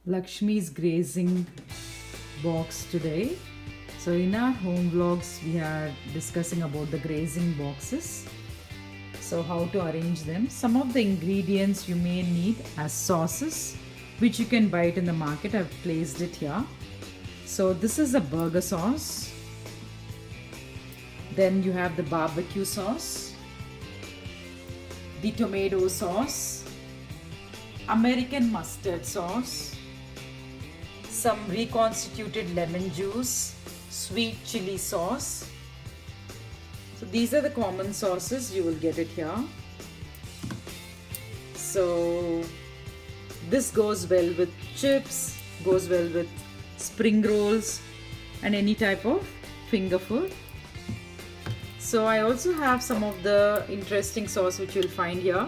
Lakshmi's grazing box today. So in our home vlogs we are discussing about the grazing boxes. So how to arrange them. Some of the ingredients you may need as sauces which you can buy it in the market. I've placed it here. So this is a burger sauce. Then you have the barbecue sauce, the tomato sauce, American mustard sauce, some reconstituted lemon juice, sweet chili sauce. So these are the common sauces, you will get it here. So this goes well with chips, goes well with spring rolls and any type of finger food. So I also have some of the interesting sauce which you'll find here.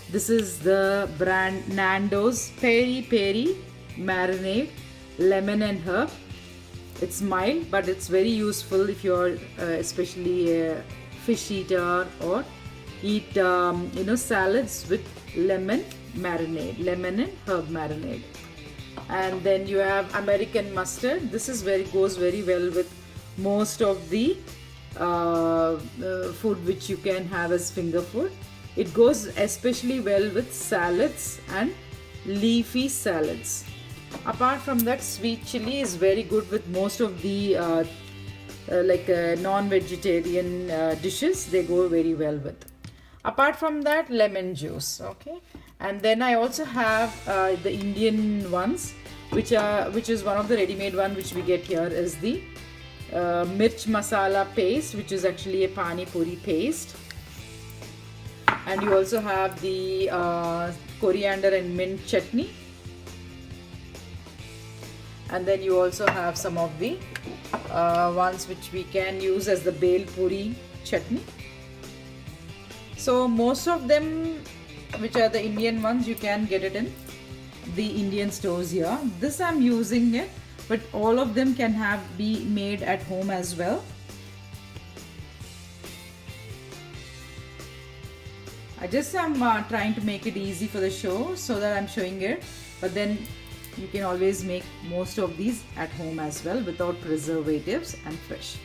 This is the brand Nando's Peri Peri Marinade Lemon and Herb. It's mild but it's very useful if you're especially a fish eater or eat salads with lemon marinade, lemon and herb marinade. And then you have American mustard. This is goes very well with most of the food which you can have as finger food. It goes especially well with salads and leafy salads. Apart from that, sweet chili is very good with most of the non-vegetarian dishes. They go very well with. Apart from that, lemon juice. Okay, and then I also have the Indian ones, which is one of the ready-made one which we get here is the mirch masala paste, which is actually a pani puri paste. And you also have the coriander and mint chutney. And then you also have some of the ones which we can use as the bel puri chutney. So most of them, which are the Indian ones, you can get it in the Indian stores here. This I'm using it, but all of them can be made at home as well. I just am trying to make it easy for the show so that I'm showing it, but then you can always make most of these at home as well without preservatives and fresh.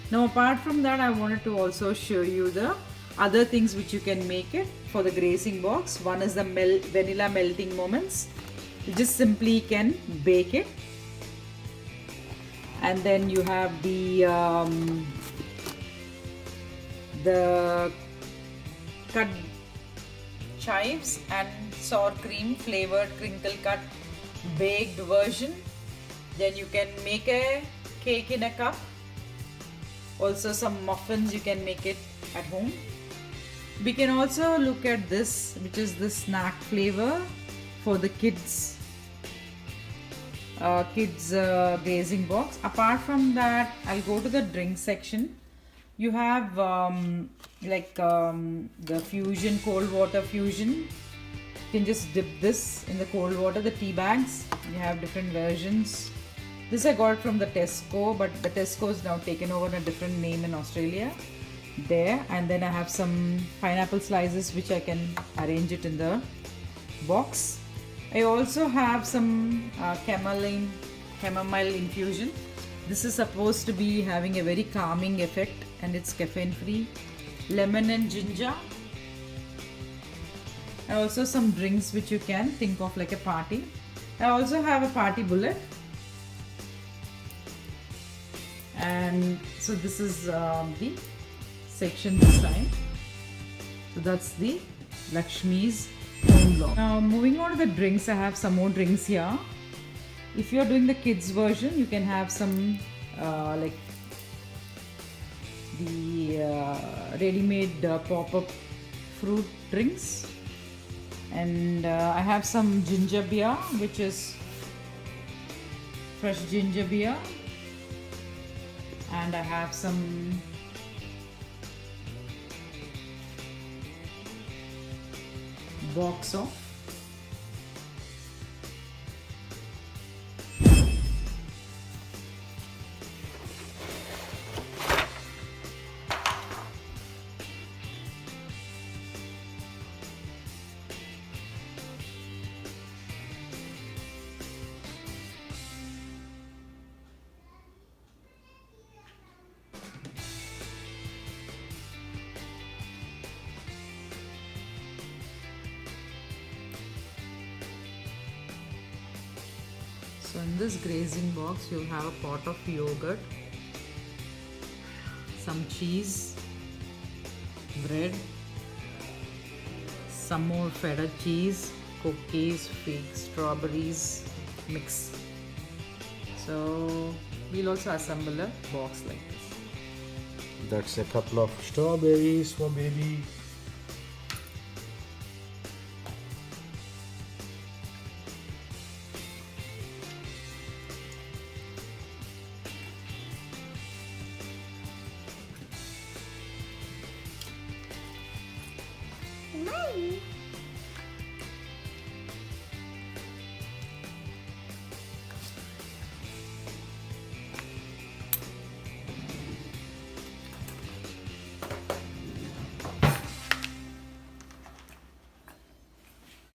Now apart from that, I wanted to also show you the other things which you can make it for the grazing box. One is the vanilla melting moments. You just simply can bake it. And then you have the cut chives and sour cream flavored crinkle cut baked version. Then you can make a cake in a cup. Also some muffins you can make it at home. We can also look at this, which is the snack flavor for the kids grazing box. Apart from that, I'll go to the drink section. You have the fusion, cold water fusion. You can just dip this in the cold water. The tea bags, you have different versions. This I got from the Tesco, but the Tesco is now taken over a different name in Australia. There, and then I have some pineapple slices which I can arrange it in the box. I also have some chamomile infusion. This is supposed to be having a very calming effect and it's caffeine free. Lemon and ginger. And also some drinks which you can think of like a party. I also have a party bullet. And so this is the section this time. So that's the Lakshmi's home vlog. Now moving on to the drinks, I have some more drinks here. If you're doing the kids version, you can have some like the ready-made pop-up fruit drinks. And I have some ginger beer, which is fresh ginger beer. And I have some box of So in this grazing box you'll have a pot of yogurt, some cheese, bread, some more feta cheese, cookies, figs, strawberries, mix. So we'll also assemble a box like this. That's a couple of strawberries for baby.